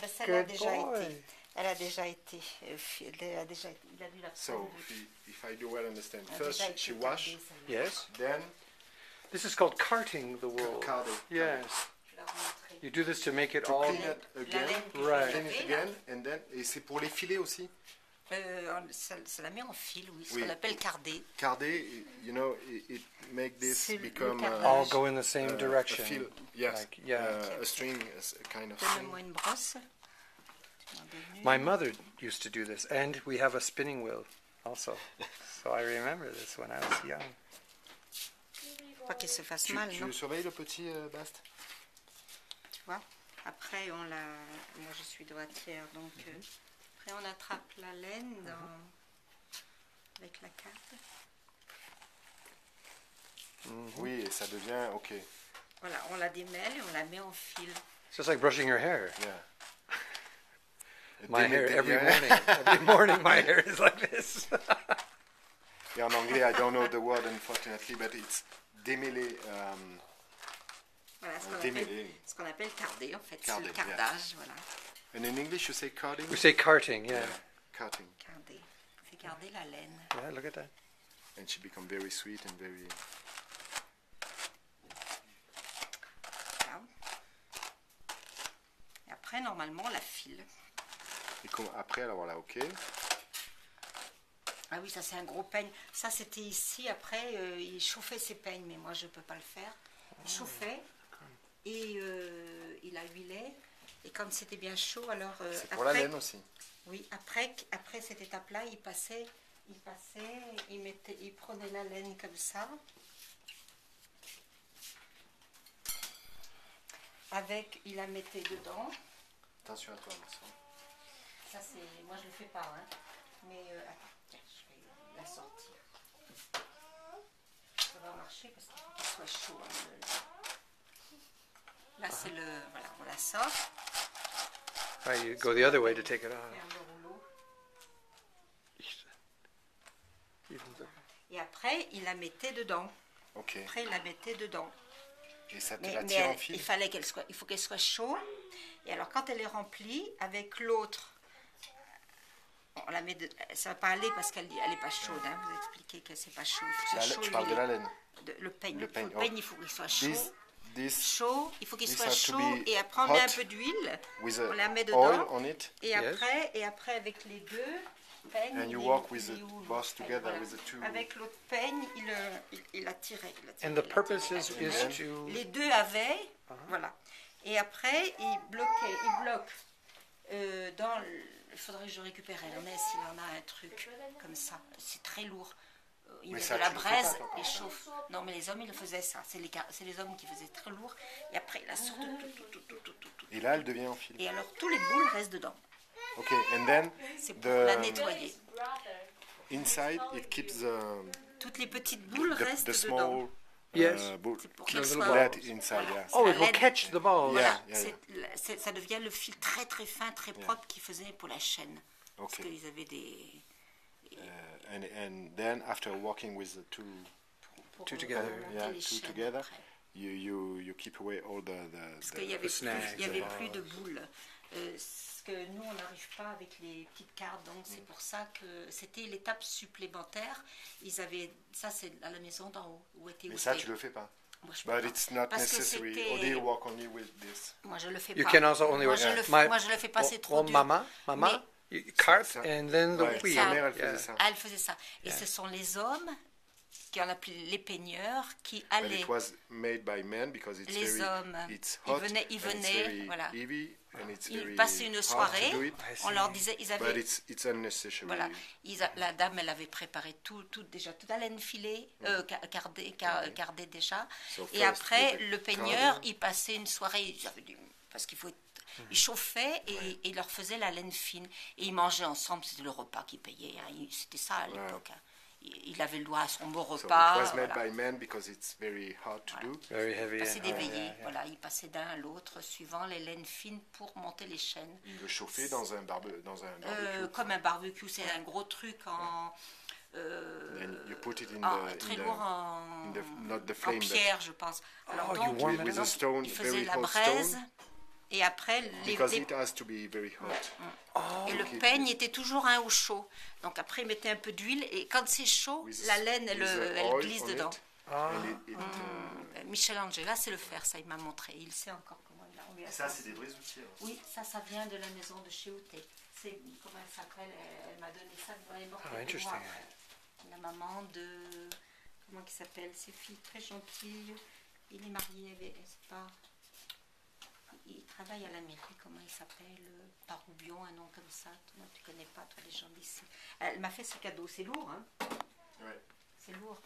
ben celle-là a Good déjà boy. été. Elle a déjà été. Il a dû la So, prendre. if I do well understand, Elle a déjà first été she cardée, wash, celle-là. Yes. then This is called carting the wool. carding. Yes. Je vais la remontrer. You do this to make it To all. clean it La again, laine que je Right. clean vais it laver, là, again, and then, et c'est pour les filets aussi. ça la met en fil, oui, ce Oui. qu'on appelle cardé. Carder, you know, it make this C'est le become cardage. All go in the same a direction. fil, yes, Like, yeah. a string, a kind of Donne-moi string. une brosse. Tu m'en donnes une. My mother used to do this, and we have a spinning wheel also. So I remember this when I was young. Pas qu'elle se fasse mal, non? Tu surveilles le petit Bast? Tu vois? Après, on la... Moi, je suis droitière, donc... Après, on attrape la laine avec la carte. Oui, et ça devient, ok, Voilà, on la démêle et on la met en fil. It's just like brushing your hair. yeah. My hair every Yeah. morning. Every morning my hair is like this. Et en anglais, I don't know the word unfortunately, but it's démêler. Voilà, Démêler. ce qu'on appelle carder, en fait. C'est Carder, le cardage, voilà. And in English, you say carding? We say carting, yeah. Carding. Carder. On fait carder la laine. Yeah, look at that. And she become very sweet and very... Voilà. Et après, normalement, on la file. Et après, alors voilà, ok. Ah oui, ça c'est un gros peigne. Ça c'était ici, après il chauffait ses peignes, mais moi je ne peux pas le faire. Il chauffait et il la huilait. Et quand c'était bien chaud, alors... C'est pour la laine aussi. Oui, après cette étape-là, il prenait la laine comme ça. Il la mettait dedans. Attention à toi, Vincent. Ça c'est... Moi je le fais pas, hein. Mais attends, tiens, je vais la sortir. Ça va marcher parce qu'il faut qu'il soit chaud. Hein, Là c'est le... Voilà, on la sort. Right, you go the other way to take it off. Ferme le rouleau. Even though- Et après, il la mettait dedans. Ok. Après, il la mettait dedans. Et ça te Mais la tire en il fil? faut qu'elle soit chaude. Et alors, quand elle est remplie, avec l'autre, on la met ça ne va pas aller parce qu'elle n'est pas chaude. Hein. Vous expliquez que c'est pas chaud. Il faut que ça soit chaud. Tu parles de la laine? Le peigne. Le peigne, Il faut qu'il soit chaud. Chaud, il faut qu'il this soit has to chaud. be Et après, on met un hot peu d'huile. with On la met a oil dedans. on it, Et après, avec les deux peignes, and you work with the boss together with the two. avec l'autre peigne, il la tirait. And the purpose is to... Les deux avaient, voilà. Et après, il bloque dans le... Il faudrait que je récupère Ernest, s'il en a un truc comme ça. C'est très lourd. Il Mais met ça, de la tu le fais braise pas, toi. et chauffe. Non, mais les hommes, ils le faisaient ça. C'est les hommes qui faisaient très lourd. Et après, il la sort tout. Et là, elle devient en fil. Et alors, tous les boules restent dedans. Ok, and then C'est pour la the nettoyer. inside it keeps Toutes les petites boules the restent dedans. small Yes. bull, C'est pour keeps qu'elle soit- that inside, Voilà. yeah. Oh, la it will laine. catch the ball. Yeah. Ça devient le fil très très fin, très propre qu'ils faisaient pour la chaîne. Parce Okay. qu'ils avaient des... And then after working with the two, pour Two together. remonter yeah, les two chaînes together, après. you keep away all Parce qu'il y avait, snags, il y avait the plus de boules. Ce que nous, on n'arrive pas avec les petites cartes. Donc, c'est pour ça que c'était l'étape supplémentaire. Ils avaient... Ça, c'est à la maison d'en haut. Où était Mais ça, tu le fais pas. Moi, je peux But pas. it's not Parce que necessary. c'était- Odile work only with this. Moi, je le fais You pas. can also only moi, work. moi, je le fais pas, c'est trop well, dur. Mama, you cart Ça. and then the Ouais, wheel. sa mère, elle Yeah. faisait ça. Ah, elle faisait ça. Et ce sont les hommes, qui on appelait les peigneurs, qui But allaient... it was made by men because it's Les very, hommes, it's ils hot, venaient, and it's very voilà. heavy, and it's Ils very passaient une hard soirée, to do it. on leur disait, ils But avaient... it's unnecessary. Voilà, la dame, elle avait préparé déjà toute la laine filée, cardée déjà. So Et first, après, with the le peigneur, carding. il passait une soirée, parce qu'il faut... Il chauffait et il leur faisait la laine fine. Et ils mangeaient ensemble, c'était le repas qu'ils payaient. Hein. C'était ça à l'époque. Hein. Il avait le droit à son beau So repas. it was made voilà. by men because it's very hard to do. Very heavy. Il passait and des hard, veillées, yeah. voilà, il passait d'un à l'autre, suivant les laines fines pour monter les chaînes. Il le chauffait dans un barbecue. Comme un barbecue, c'est un gros truc en... And you put it in très the lourd not the en flame, but pierre, je pense. Alors Oh, you donc, warm it with up. a stone, il faisait very la hot braise, stone. Et après, Because it has to be very hot. et le keep peigne était toujours au chaud. Donc après, il mettait un peu d'huile et quand c'est chaud, With- la laine, elle, with the elle oil glisse on dedans. it, Ah. and it, Michel Angela, c'est le faire, ça il m'a montré. Il sait encore comment il a. on lui a Ça, fait. c'est des vrais outils. Alors. Oui, ça vient de la maison de chez Outé. C'est comment elle s'appelle. Elle m'a donné ça. Elle est morte Ah, quelques mois interesting. après. La maman de comment il s'appelle, c'est fille très gentille. Il est marié avec, c'est pas. Il travaille à la mairie, comment il s'appelle, Paroubion, un nom comme ça. Toi, tu connais pas, toi, les gens d'ici. Elle m'a fait ce cadeau, c'est lourd, hein? Ouais. C'est lourd.